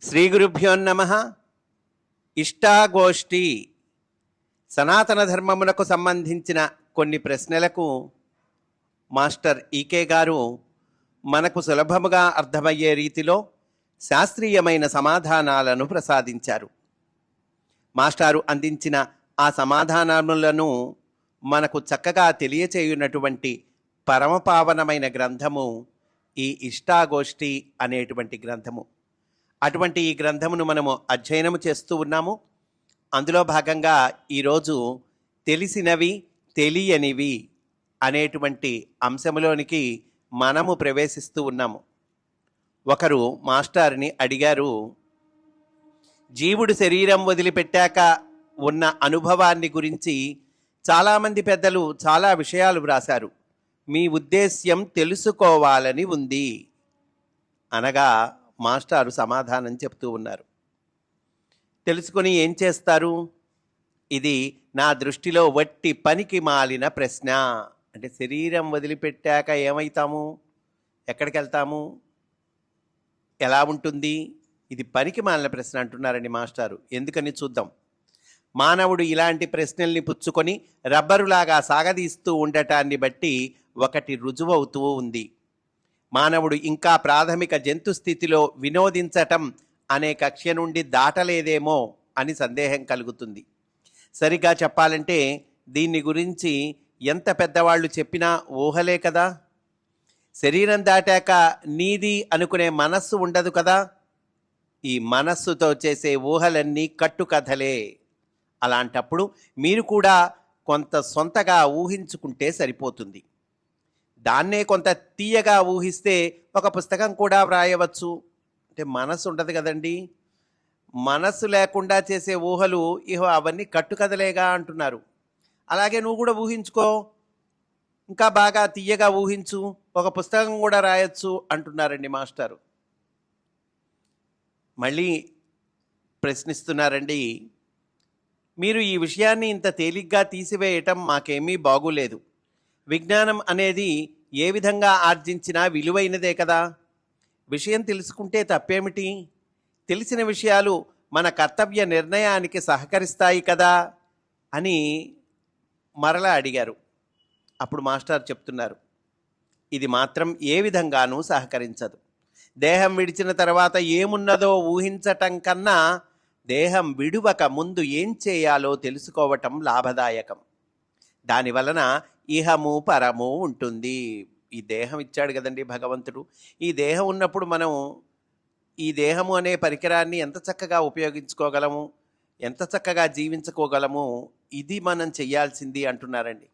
శ్రీ గురుభ్యో నమః. ఇష్టాగోష్ఠి సనాతన ధర్మమునకు సంబంధించిన కొన్ని ప్రశ్నలకు మాస్టర్ ఈకే గారు మనకు సులభముగా అర్థమయ్యే రీతిలో శాస్త్రీయమైన సమాధానాలను ప్రసాదించారు. మాస్టారు అందించిన ఆ సమాధానములను మనకు చక్కగా తెలియచేయున్నటువంటి పరమపావనమైన గ్రంథము ఈ ఇష్టాగోష్ఠి అనేటువంటి గ్రంథము. అటువంటి ఈ గ్రంథమును మనము అధ్యయనము చేస్తూ ఉన్నాము. అందులో భాగంగా ఈరోజు తెలిసినవి తెలియనివి అనేటువంటి అంశములోనికి మనము ప్రవేశిస్తూ ఉన్నాము. ఒకరు మాస్టర్ని అడిగారు, జీవుడు శరీరం వదిలిపెట్టాక ఉన్న అనుభవాన్ని గురించి చాలామంది పెద్దలు చాలా విషయాలు వ్రాశారు. మీ ఉద్దేశ్యం తెలుసుకోవాలని ఉంది అనగా మాస్టారు సమాధానం చెప్తూ ఉన్నారు. తెలుసుకొని ఏం చేస్తారు? ఇది నా దృష్టిలో వట్టి పనికి మాలిన ప్రశ్న. అంటే శరీరం వదిలిపెట్టాక ఏమవుతాము, ఎక్కడికి వెళ్తాము, ఎలా ఉంటుంది, ఇది పనికి మాలిన ప్రశ్న అంటున్నారండి మాస్టారు. ఎందుకని చూద్దాం. మానవుడు ఇలాంటి ప్రశ్నల్ని పుచ్చుకొని రబ్బరులాగా సాగదీస్తూ ఉండటాన్ని బట్టి ఒకటి రుజువవుతూ ఉంది. మానవుడు ఇంకా ప్రాథమిక జంతు స్థితిలో వినోదించటం అనే కక్ష్య నుండి దాటలేదేమో అని సందేహం కలుగుతుంది. సరిగ్గా చెప్పాలంటే దీన్ని గురించి ఎంత పెద్దవాళ్ళు చెప్పినా ఊహలే కదా. శరీరం దాటాక నీది అనుకునే మనస్సు ఉండదు కదా. ఈ మనస్సుతో చేసే ఊహలన్నీ కట్టుకథలే. అలాంటప్పుడు మీరు కూడా కొంత సొంతగా ఊహించుకుంటే సరిపోతుంది. దాన్నే కొంత తీయగా ఊహిస్తే ఒక పుస్తకం కూడా వ్రాయవచ్చు. అంటే మనస్సు ఉండదు కదండి. మనస్సు లేకుండా చేసే ఊహలు అవన్నీ కట్టుకథలేగా అంటున్నారు. అలాగే నువ్వు కూడా ఊహించుకో, ఇంకా బాగా తీయగా ఊహించు, ఒక పుస్తకం కూడా రాయొచ్చు అంటున్నారండి మాస్టారు. మళ్ళీ ప్రశ్నిస్తున్నారండి, మీరు ఈ విషయాన్ని ఇంత తేలిగ్గా తీసివేయటం మాకేమీ బాగులేదు. విజ్ఞానం అనేది ఏ విధంగా ఆర్జించినా విలువైనదే కదా. విషయం తెలుసుకుంటే తప్పేమిటి? తెలిసిన విషయాలు మన కర్తవ్య నిర్ణయానికి సహకరిస్తాయి కదా అని మరలా అడిగారు. అప్పుడు మాస్టర్ చెప్తున్నారు, ఇది మాత్రం ఏ విధంగానూ సహకరించదు. దేహం విడిచిన తర్వాత ఏమున్నదో ఊహించటం కన్నా దేహం విడువక ముందు ఏం చేయాలో తెలుసుకోవటం లాభదాయకం. దానివలన ఇహము పరము ఉంటుంది. ఈ దేహం ఇచ్చాడు కదండి భగవంతుడు. ఈ దేహం ఉన్నప్పుడు మనం ఈ దేహము అనే పరికరాన్ని ఎంత చక్కగా ఉపయోగించుకోగలము, ఎంత చక్కగా జీవించుకోగలము, ఇది మనం చెయ్యాల్సింది అంటున్నారండి.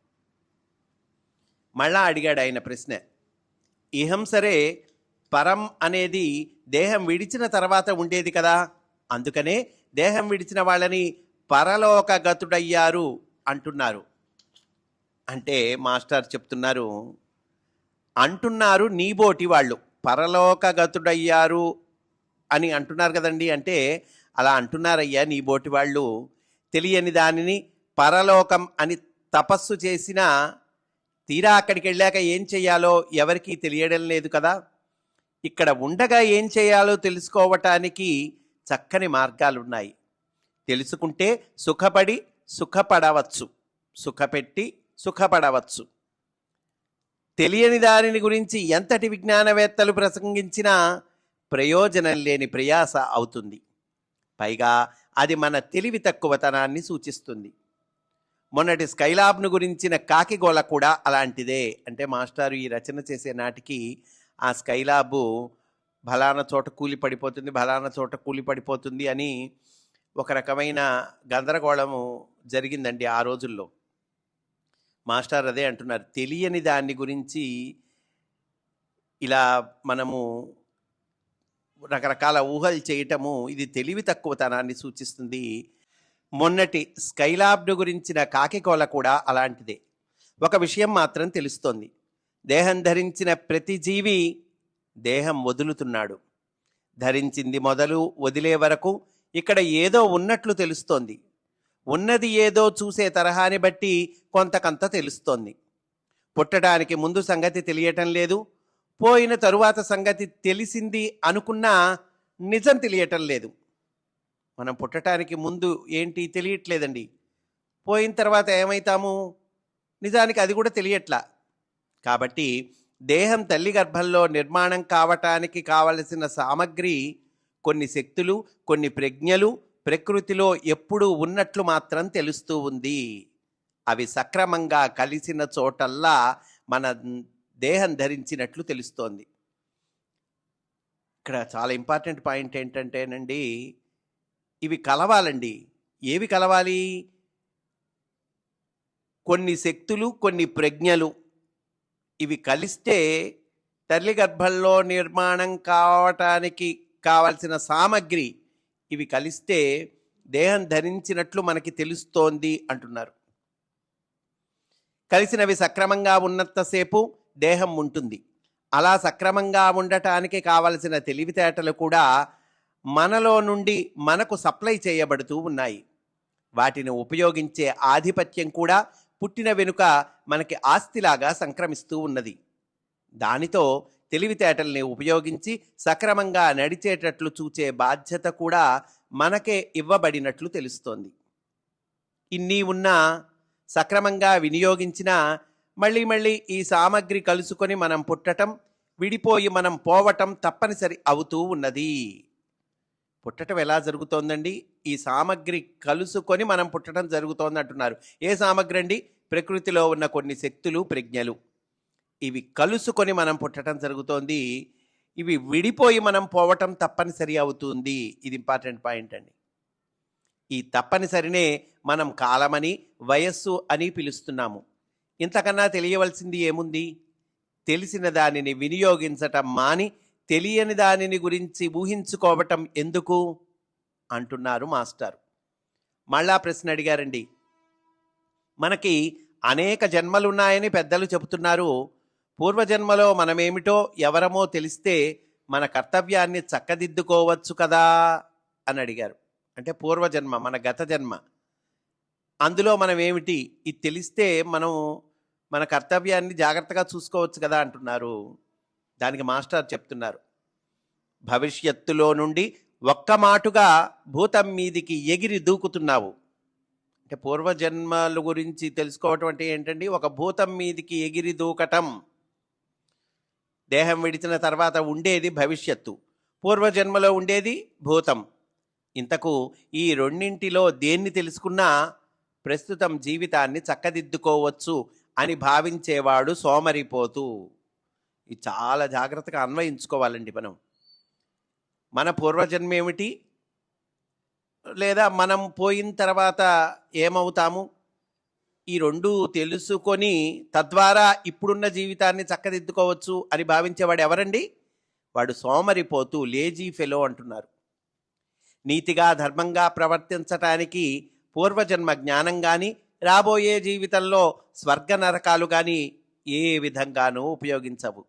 మళ్ళా అడిగాడు ఆయన ప్రశ్న, ఇహం సరే, పరం అనేది దేహం విడిచిన తర్వాత ఉండేది కదా. అందుకనే దేహం విడిచిన వాళ్ళని పరలోకగతుడయ్యారు అంటున్నారు. అంటే మాస్టర్ చెప్తున్నారు, అంటున్నారు నీబోటి వాళ్ళు పరలోకగతుడయ్యారు అని అంటున్నారు కదండి. అంటే అలా అంటున్నారయ్యా నీబోటి వాళ్ళు. తెలియని దానిని పరలోకం అని తపస్సు చేసినా తీరా అక్కడికి వెళ్ళాక ఏం చేయాలో ఎవరికీ తెలియడం లేదు కదా. ఇక్కడ ఉండగా ఏం చేయాలో తెలుసుకోవటానికి చక్కని మార్గాలున్నాయి. తెలుసుకుంటే సుఖపడి సుఖపడవచ్చు, సుఖపెట్టి సుఖపడవచ్చు. తెలియని దానిని గురించి ఎంతటి విజ్ఞానవేత్తలు ప్రసంగించినా ప్రయోజనం లేని ప్రయాస అవుతుంది. పైగా అది మన తెలివి తక్కువతనాన్ని సూచిస్తుంది. మొన్నటి స్కైలాబ్ను గురించిన కాకిగోల కూడా అలాంటిదే. అంటే మాస్టారు ఈ రచన చేసే నాటికి ఆ స్కైలాబు ఫలానా చోట కూలి పడిపోతుంది, ఫలానా చోట కూలి పడిపోతుంది అని ఒక రకమైన గందరగోళము జరిగిందండి ఆ రోజుల్లో. మాస్టర్ అదే అంటున్నారు, తెలియని దాన్ని గురించి ఇలా మనము రకరకాల ఊహలు చేయటము ఇది తెలివి తక్కువతనాన్ని సూచిస్తుంది. మొన్నటి స్కైలాబ్ను గురించిన కాకికోల కూడా అలాంటిదే. ఒక విషయం మాత్రం తెలుస్తోంది, దేహం ధరించిన ప్రతి జీవి దేహం వదులుతున్నాడు. ధరించింది మొదలు వదిలే వరకు ఇక్కడ ఏదో ఉన్నట్లు తెలుస్తోంది. ఉన్నది ఏదో చూసే తరహాని బట్టి కొంతకంత తెలుస్తోంది. పుట్టడానికి ముందు సంగతి తెలియటం లేదు, పోయిన తరువాత సంగతి తెలిసింది అనుకున్నా నిజం తెలియటం లేదు. మనం పుట్టడానికి ముందు ఏంటి తెలియట్లేదండి. పోయిన తర్వాత ఏమవుతాము నిజానికి అది కూడా తెలియట్లా. కాబట్టి దేహం తల్లి గర్భంలో నిర్మాణం కావటానికి కావలసిన సామగ్రి కొన్ని శక్తులు, కొన్ని ప్రజ్ఞలు ప్రకృతిలో ఎప్పుడూ ఉన్నట్లు మాత్రం తెలుస్తూ ఉంది. అవి సక్రమంగా కలిసిన చోటల్లా మన దేహం ధరించినట్లు తెలుస్తోంది. ఇక్కడ చాలా ఇంపార్టెంట్ పాయింట్ ఏంటంటేనండి, ఇవి కలవాలండి. ఏవి కలవాలి? కొన్ని శక్తులు, కొన్ని ప్రజ్ఞలు ఇవి కలిస్తే తల్లి గర్భంలో నిర్మాణం కావటానికి కావలసిన సామగ్రి ఇవి కలిస్తే దేహం ధరించినట్లు మనకి తెలుస్తోంది అంటున్నారు. కలిసినవి సక్రమంగా ఉన్నంతసేపు దేహం ఉంటుంది. అలా సక్రమంగా ఉండటానికి కావలసిన తెలివితేటలు కూడా మనలో నుండి మనకు సప్లై చేయబడుతూ ఉన్నాయి. వాటిని ఉపయోగించే ఆధిపత్యం కూడా పుట్టిన వెనుక మనకి ఆస్తిలాగా సంక్రమిస్తూ ఉన్నది. దానితో తెలివితేటల్ని ఉపయోగించి సక్రమంగా నడిచేటట్లు చూచే బాధ్యత కూడా మనకే ఇవ్వబడినట్లు తెలుస్తోంది. ఇన్ని ఉన్నా సక్రమంగా వినియోగించినా మళ్ళీ ఈ సామగ్రి కలుసుకొని మనం పుట్టటం, విడిపోయి మనం పోవటం తప్పనిసరి అవుతూ ఉన్నది. పుట్టడం ఎలా జరుగుతోందండి? ఈ సామగ్రి కలుసుకొని మనం పుట్టడం జరుగుతోంది అంటున్నారు. ఏ సామగ్రి అండి? ప్రకృతిలో ఉన్న కొన్ని శక్తులు, ప్రజ్ఞలు. ఇవి కలుసుకొని మనం పుట్టడం జరుగుతోంది. ఇవి విడిపోయి మనం పోవటం తప్పనిసరి అవుతుంది. ఇది ఇంపార్టెంట్ పాయింట్ అండి. ఈ తప్పనిసరినే మనం కాలమని, వయస్సు అని పిలుస్తున్నాము. ఇంతకన్నా తెలియవలసింది ఏముంది? తెలిసిన దానిని వినియోగించటం మాని తెలియని దానిని గురించి ఊహించుకోవటం ఎందుకు అంటున్నారు మాస్టర్. మళ్ళా ప్రశ్న అడిగారండి. మనకి అనేక జన్మలున్నాయని పెద్దలు చెబుతున్నారు. పూర్వజన్మలో మనమేమిటో ఎవరమో తెలిస్తే మన కర్తవ్యాన్ని చక్కదిద్దుకోవచ్చు కదా అని అడిగారు. అంటే పూర్వజన్మ, మన గత జన్మ, అందులో మనం ఏమిటి ఇది తెలిస్తే మనం మన కర్తవ్యాన్ని జాగ్రత్తగా చూసుకోవచ్చు కదా అంటున్నారు. దానికి మాస్టర్ చెప్తున్నారు, భవిష్యత్తులో నుండి ఒక్క మాటుగా భూతం మీదికి ఎగిరి దూకుతున్నావు. అంటే పూర్వజన్మల గురించి తెలుసుకోవటం అంటే ఏంటండి? ఒక భూతం మీదికి ఎగిరి దూకటం. దేహం విడిచిన తర్వాత ఉండేది భవిష్యత్తు, పూర్వజన్మలో ఉండేది భూతం. ఇంతకు ఈ రెండింటిలో దేన్ని తెలుసుకున్నా ప్రస్తుతం జీవితాన్ని చక్కదిద్దుకోవచ్చు అని భావించేవాడు సోమరిపోతూ. ఇది చాలా జాగ్రత్తగా అన్వయించుకోవాలండి. మన పూర్వజన్మ ఏమిటి, లేదా మనం పోయిన తర్వాత ఏమవుతాము, ఈ రెండు తెలుసుకొని తద్వారా ఇప్పుడున్న జీవితాన్ని చక్కదిద్దుకోవచ్చు అని భావించేవాడు ఎవరండి? వాడు సోమరిపోతూ, లేజీ ఫెలో అంటున్నారు. నీతిగా ధర్మంగా ప్రవర్తించటానికి పూర్వజన్మ జ్ఞానం కానీ, రాబోయే జీవితంలో స్వర్గ నరకాలు కానీ ఏ విధంగానూ ఉపయోగించవు.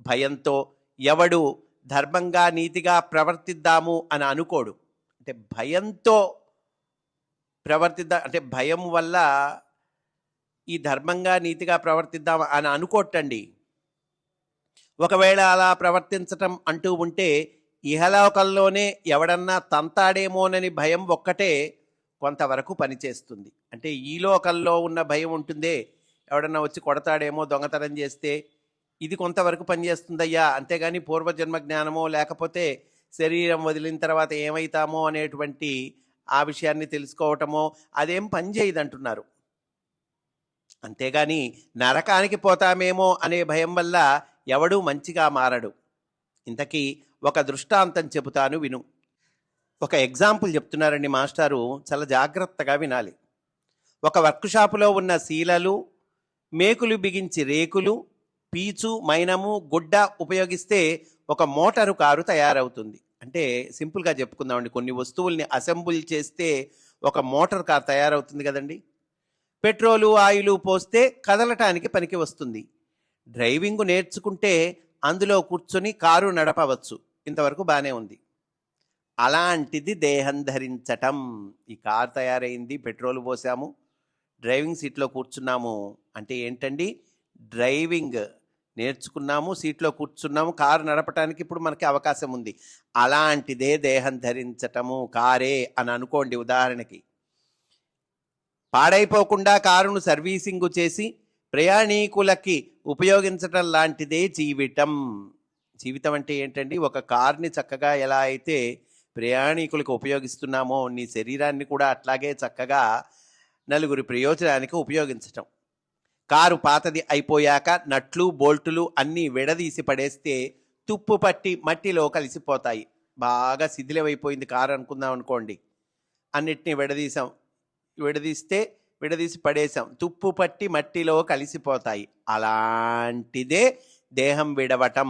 భయంతో ఎవడు ధర్మంగా నీతిగా ప్రవర్తిద్దాము అని అనుకోడు. అంటే భయంతో అంటే భయం వల్ల ఈ ధర్మంగా నీతిగా ప్రవర్తిద్దాం అని అనుకోటండి. ఒకవేళ అలా ప్రవర్తించటం అంటూ ఉంటే ఇహలోకంలోనే ఎవడన్నా తంతాడేమోనని భయం ఒక్కటే కొంతవరకు పనిచేస్తుంది. అంటే ఈ లోకంలో ఉన్న భయం ఉంటుందే, ఎవడన్నా వచ్చి కొడతాడేమో, దొంగతనం చేస్తే, ఇది కొంతవరకు పనిచేస్తుందయ్యా. అంతేగాని పూర్వజన్మ జ్ఞానమో లేకపోతే శరీరం వదిలిన తర్వాత ఏమవుతామో అనేటువంటి ఆ విషయాన్ని తెలుసుకోవటమో అదేం పనిచేయదంటున్నారు. అంతేగాని నరకానికి పోతామేమో అనే భయం వల్ల ఎవడూ మంచిగా మారడు. ఇంతకీ ఒక దృష్టాంతం చెబుతాను విను. ఒక ఎగ్జాంపుల్ చెప్తున్నారండి మాస్టారు, చాలా జాగ్రత్తగా వినాలి. ఒక వర్క్షాపులో ఉన్న శీలలు, మేకులు బిగించి రేకులు, పీచు, మైనము, గుడ్డ ఉపయోగిస్తే ఒక మోటారు కారు తయారవుతుంది. అంటే సింపుల్గా చెప్పుకుందామండి, కొన్ని వస్తువుల్ని అసెంబుల్ చేస్తే ఒక మోటార్ కారు తయారవుతుంది కదండి. పెట్రోలు, ఆయిలు పోస్తే కదలటానికి పనికి వస్తుంది. డ్రైవింగ్ నేర్చుకుంటే అందులో కూర్చొని కారు నడపవచ్చు. ఇంతవరకు బాగానే ఉంది. అలాంటిది దేహం ధరించటం. ఈ కారు తయారైంది, పెట్రోల్ పోసాము, డ్రైవింగ్ సీట్లో కూర్చున్నాము అంటే ఏంటండి? డ్రైవింగ్ నేర్చుకున్నాము, సీట్లో కూర్చున్నాము, కారు నడపటానికి ఇప్పుడు మనకి అవకాశం ఉంది. అలాంటిదే దేహం ధరించటము, కారే అని అనుకోండి. ఉదాహరణకి పాడైపోకుండా కారును సర్వీసింగు చేసి ప్రయాణీకులకి ఉపయోగించటం లాంటిదే జీవితం. జీవితం అంటే ఏంటండి? ఒక కార్ని చక్కగా ఎలా అయితే ప్రయాణికులకు ఉపయోగిస్తున్నామో నీ శరీరాన్ని కూడా అట్లాగే చక్కగా నలుగురి ప్రయోజనానికి ఉపయోగించటం. కారు పాతది అయిపోయాక నట్లు బోల్టులు అన్నీ విడదీసి పడేస్తే తుప్పు పట్టి మట్టిలో కలిసిపోతాయి. బాగా శిథిలమైపోయింది కారు అనుకుందాం అనుకోండి. అన్నిటినీ విడదీసి పడేసాం, తుప్పు పట్టి మట్టిలో కలిసిపోతాయి. అలాంటిదే దేహం విడవటం.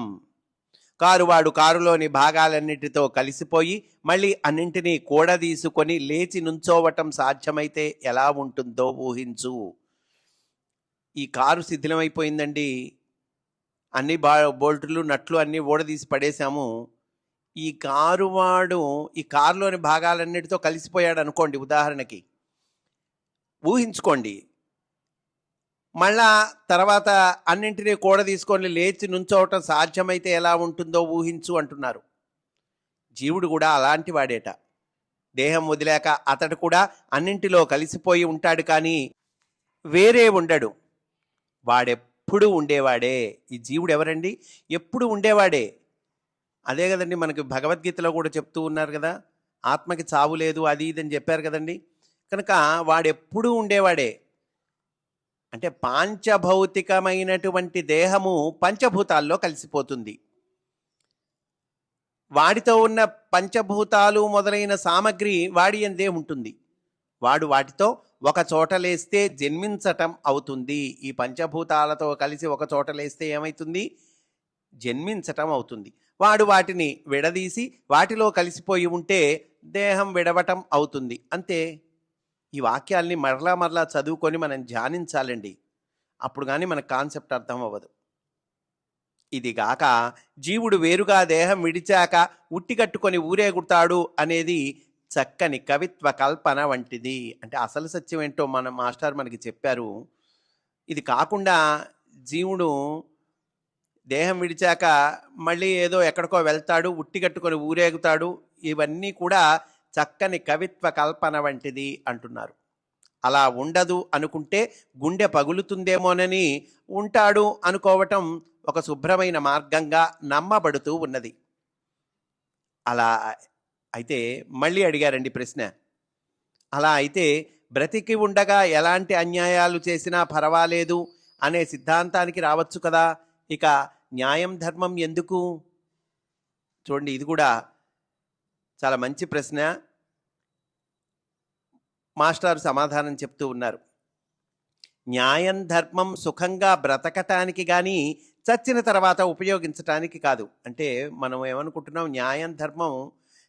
కారువాడు కారులోని భాగాలన్నిటితో కలిసిపోయి మళ్ళీ అన్నింటినీ కూడదీసుకొని లేచి నుంచోవటం సాధ్యమైతే ఎలా ఉంటుందో ఊహించు. ఈ కారు శిథిలమైపోయిందండి, అన్ని బోల్టులు నట్లు అన్నీ ఊడదీసి పడేశాము. ఈ కారులోని భాగాలన్నిటితో కలిసిపోయాడు అనుకోండి ఉదాహరణకి. ఊహించుకోండి, మళ్ళా తర్వాత అన్నింటినీ కూడ తీసుకొని లేచి నుంచోవటం సాధ్యమైతే ఎలా ఉంటుందో ఊహించు అంటున్నారు. జీవుడు కూడా అలాంటి వాడేట. దేహం వదిలాక అతడు కూడా అన్నింటిలో కలిసిపోయి ఉంటాడు, కానీ వేరే ఉండడు. వాడెప్పుడు ఉండేవాడే. ఈ జీవుడు ఎవరండి? ఎప్పుడు ఉండేవాడే. అదే కదండి మనకి భగవద్గీతలో కూడా చెప్తూ ఉన్నారు కదా, ఆత్మకి చావు లేదు అది ఇది అని చెప్పారు కదండి. కనుక వాడెప్పుడు ఉండేవాడే. అంటే పాంచభౌతికమైనటువంటి దేహము పంచభూతాల్లో కలిసిపోతుంది. వాడితో ఉన్న పంచభూతాలు మొదలైన సామగ్రి వాడి అందే ఉంటుంది. వాడు వాటితో ఒక చోటలేస్తే జన్మించటం అవుతుంది. ఈ పంచభూతాలతో కలిసి ఒక చోటలేస్తే ఏమవుతుంది? జన్మించటం అవుతుంది. వాడు వాటిని విడదీసి వాటిలో కలిసిపోయి ఉంటే దేహం విడవటం అవుతుంది. అంతే. ఈ వాక్యాల్ని మరలా చదువుకొని మనం ధ్యానించాలండి. అప్పుడు కానీ మన కాన్సెప్ట్ అర్థం అవ్వదు. ఇదిగాక జీవుడు వేరుగా దేహం విడిచాక ఉట్టికట్టుకొని ఊరేగుతాడు అనేది చక్కని కవిత్వ కల్పన వంటిది. అంటే అసలు సత్యం ఏంటో మన మాస్టర్ మనకి చెప్పారు. ఇది కాకుండా జీవుడు దేహం విడిచాక మళ్ళీ ఏదో ఎక్కడికో వెళ్తాడు, ఉట్టికట్టుకొని ఊరేగుతాడు, ఇవన్నీ కూడా చక్కని కవిత్వ కల్పన వంటిది అంటున్నారు. అలా ఉండదు అనుకుంటే గుండె పగులుతుందేమోనని ఉంటాడు అనుకోవటం ఒక శుభ్రమైన మార్గంగా నమ్మబడుతూ ఉన్నది. అలా అయితే మళ్ళీ అడిగారండి ప్రశ్న. అలా అయితే బ్రతికి ఉండగా ఎలాంటి అన్యాయాలు చేసినా పర్వాలేదు అనే సిద్ధాంతానికి రావచ్చు కదా. ఇక న్యాయం ధర్మం ఎందుకు? చూడండి, ఇది కూడా చాలా మంచి ప్రశ్న. మాస్టారు సమాధానం చెప్తూ ఉన్నారు. న్యాయం ధర్మం సుఖంగా బ్రతకటానికి కానీ చచ్చిన తర్వాత ఉపయోగించటానికి కాదు. అంటే మనం ఏమనుకుంటున్నాం, న్యాయం ధర్మం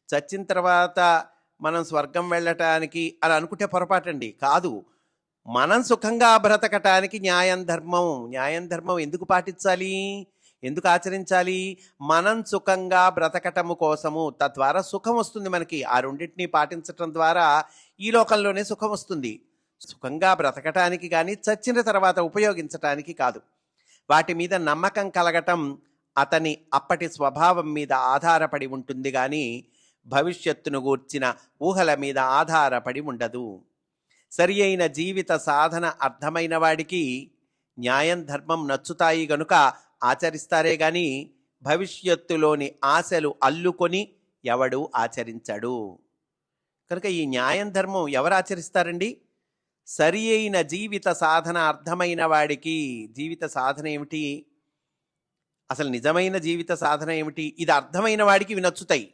చచ్చిన తర్వాత మనం స్వర్గం వెళ్ళటానికి అని అనుకుంటే పొరపాటండి. కాదు, మనం సుఖంగా బ్రతకటానికి న్యాయం ధర్మం ఎందుకు పాటించాలి, ఎందుకు ఆచరించాలి? మనం సుఖంగా బ్రతకటము కోసము. తద్వారా సుఖం వస్తుంది మనకి. ఆ రెండింటినీ పాటించటం ద్వారా ఈ లోకంలోనే సుఖం వస్తుంది. సుఖంగా బ్రతకటానికి కానీ చచ్చిన తర్వాత ఉపయోగించటానికి కాదు. వాటి మీద నమ్మకం కలగటం అతని అప్పటి స్వభావం మీద ఆధారపడి ఉంటుంది, కానీ భవిష్యత్తును గూర్చిన ఊహల మీద ఆధారపడి ఉండదు. సరి అయిన జీవిత సాధన అర్థమైన వాడికి న్యాయం ధర్మం నచ్చుతాయి గనుక ఆచరిస్తారే గాని భవిష్యత్తులోని ఆశలు అల్లుకొని ఎవడు ఆచరించడు. కనుక ఈ న్యాయం ధర్మం ఎవరు ఆచరిస్తారండి? సరి అయిన జీవిత సాధన అర్థమైన వాడికి. జీవిత సాధన ఏమిటి? అసలు నిజమైన జీవిత సాధన ఏమిటి? ఇది అర్థమైన వాడికి ఇవి నచ్చుతాయి,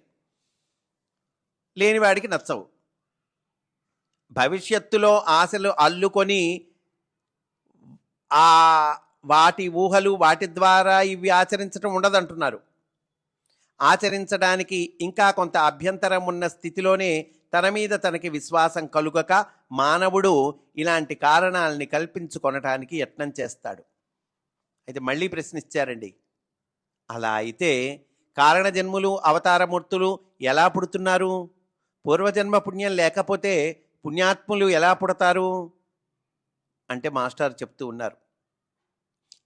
లేని వాడికి నచ్చవు. భవిష్యత్తులో ఆశలు అల్లుకొని వాటి ఊహలు, వాటి ద్వారా ఇవి ఆచరించడం ఉండదంటున్నారు. ఆచరించడానికి ఇంకా కొంత అభ్యంతరం ఉన్న స్థితిలోనే తన మీద తనకి విశ్వాసం కలుగక మానవుడు ఇలాంటి కారణాలని కల్పించుకొనటానికి యత్నం చేస్తాడు. అయితే మళ్ళీ ప్రశ్నించారండి. అలా అయితే కారణజన్ములు అవతారమూర్తులు ఎలా పుడుతున్నారు? పూర్వజన్మ పుణ్యం లేకపోతే పుణ్యాత్ములు ఎలా పుడతారు అంటే మాస్టర్ చెప్తూ ఉన్నారు.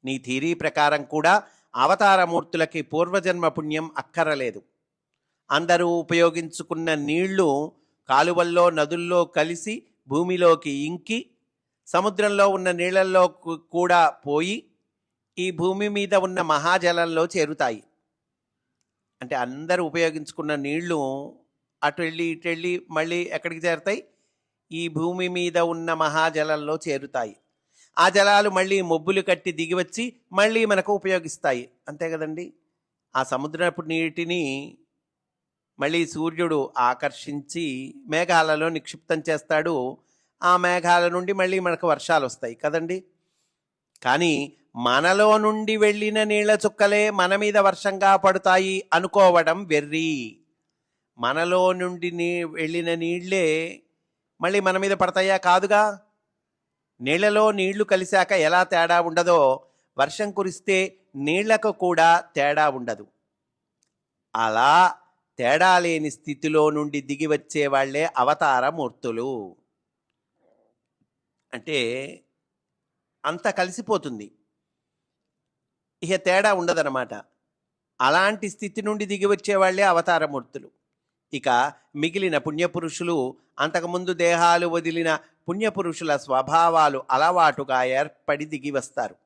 నీ థీరీ ప్రకారం కూడా అవతారమూర్తులకి పూర్వజన్మ పుణ్యం అక్కరలేదు. అందరూ ఉపయోగించుకున్న నీళ్లు కాలువల్లో నదుల్లో కలిసి భూమిలోకి ఇంకి సముద్రంలో ఉన్న నీళ్లలో కూడా పోయి ఈ భూమి మీద ఉన్న మహాజలంలో చేరుతాయి. అంటే అందరూ ఉపయోగించుకున్న నీళ్లు అటు వెళ్ళి ఇటు వెళ్ళి మళ్ళీ ఎక్కడికి చేరుతాయి? ఈ భూమి మీద ఉన్న మహాజలంలో చేరుతాయి. ఆ జలాలు మళ్ళీ మొబ్బులు కట్టి దిగివచ్చి మళ్ళీ మనకు ఉపయోగిస్తాయి. అంతే కదండి. ఆ సముద్రపు నీటిని మళ్ళీ సూర్యుడు ఆకర్షించి మేఘాలలో నిక్షిప్తం చేస్తాడు. ఆ మేఘాల నుండి మళ్ళీ మనకు వర్షాలు వస్తాయి కదండి. కానీ మనలో నుండి వెళ్ళిన నీళ్ల చుక్కలే మన మీద వర్షంగా పడతాయి అనుకోవడం వెర్రి. మనలో నుండి వెళ్ళిన నీళ్లే మళ్ళీ మన మీద పడతాయా? కాదుగా. నీళ్లలో నీళ్లు కలిశాక ఎలా తేడా ఉండదో వర్షం కురిస్తే నీళ్లకు కూడా తేడా ఉండదు. అలా తేడా లేని స్థితిలో నుండి దిగి వచ్చే వాళ్లే అవతారమూర్తులు. అంటే అంత కలిసిపోతుంది, ఇక తేడా ఉండదన్నమాట. అలాంటి స్థితి నుండి దిగి వచ్చేవాళ్లే అవతారమూర్తులు. ఇక మిగిలిన పుణ్యపురుషులు అంతకుముందు దేహాలు వదిలిన పుణ్యపురుషుల స్వభావాలు అలవాటుగా ఏర్పడి దిగి వస్తారు.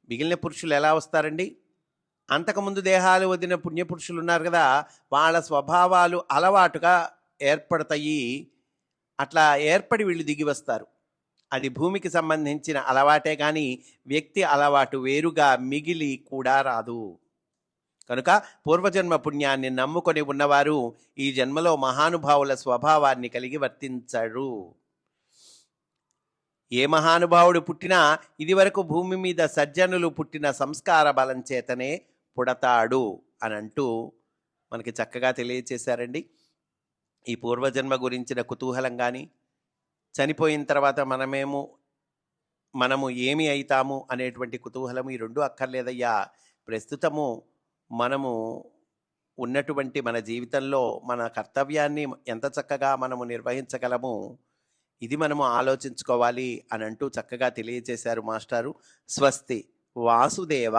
మిగిలిన పురుషులు ఎలా వస్తారండి? అంతకుముందు దేహాలు వదిలిన పుణ్యపురుషులు ఉన్నారు కదా, వాళ్ళ స్వభావాలు అలవాటుగా ఏర్పడతాయి. అట్లా ఏర్పడి వీళ్ళు దిగి వస్తారు. అది భూమికి సంబంధించిన అలవాటే కానీ వ్యక్తి అలవాటు వేరుగా మిగిలి కూడా రాదు. కనుక పూర్వజన్మ పుణ్యాన్ని నమ్ముకొని ఉన్నవారు ఈ జన్మలో మహానుభావుల స్వభావాన్ని కలిగి వర్తించరు. ఏ మహానుభావుడు పుట్టినా ఇదివరకు భూమి మీద సజ్జనులు పుట్టిన సంస్కార బలం చేతనే పుడతాడు అని అంటూ మనకి చక్కగా తెలియచేశారండి. ఈ పూర్వజన్మ గురించిన కుతూహలం కానీ, చనిపోయిన తర్వాత మనము ఏమి అవుతాము అనేటువంటి కుతూహలం, ఈ రెండు అక్కర్లేదయ్యా. ప్రస్తుతము మనము ఉన్నటువంటి మన జీవితంలో మన కర్తవ్యాన్ని ఎంత చక్కగా మనము నిర్వహించగలము, ఇది మనము ఆలోచించుకోవాలి అని అంటూ చక్కగా తెలియచేశారు మాస్టారు. స్వస్తి వాసుదేవ.